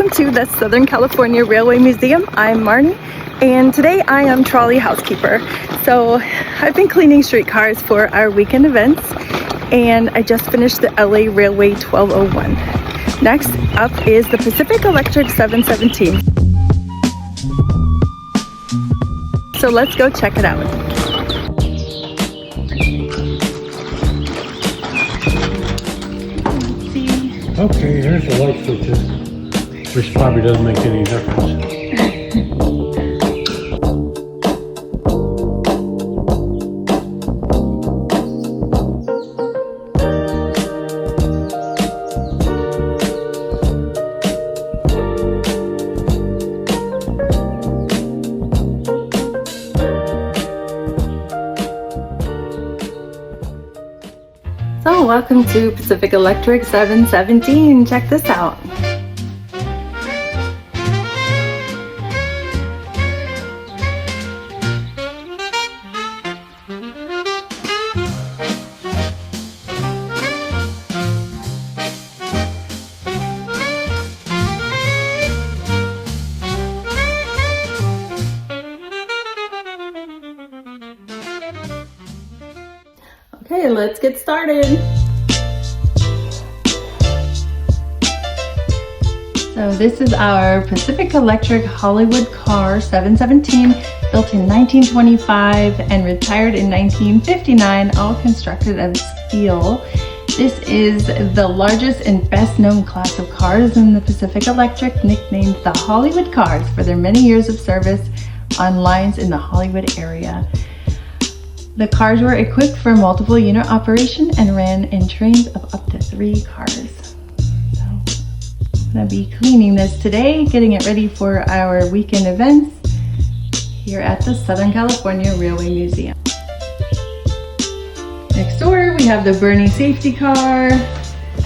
welcome to the Southern California Railway Museum. I'm Marnie, and today I am trolley housekeeper. So I've been cleaning streetcars for our weekend events, and I just finished the LA Railway 1201. Next up is the Pacific Electric 717. So let's go check it out. Okay, here's the light switches, which probably doesn't make any difference. So welcome to Pacific Electric 717. Check this out. Okay, let's get started. So this is our Pacific Electric Hollywood car 717, built in 1925 and retired in 1959, all constructed of steel. This is the largest and best known class of cars in the Pacific Electric, nicknamed the Hollywood cars for their many years of service on lines in the Hollywood area. The cars were equipped for multiple unit operation and ran in trains of up to 3 cars. So I'm gonna be cleaning this today, getting it ready for our weekend events here at the Southern California Railway Museum. Next door, we have the Bernie safety car.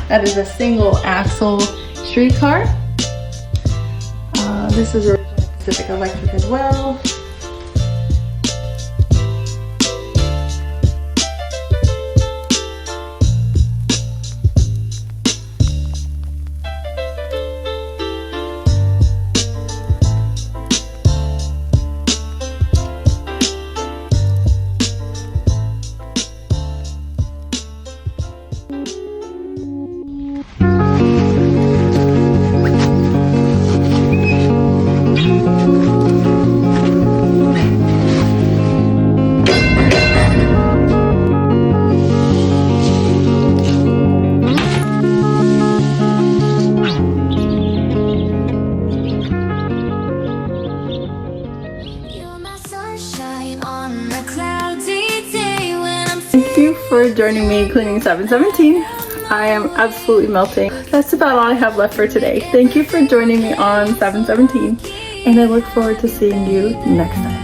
That is a single axle streetcar. This is a Pacific Electric as well. Thank you for joining me cleaning 717. I am absolutely melting. That's about all I have left for today. Thank you for joining me on 717, and I look forward to seeing you next time.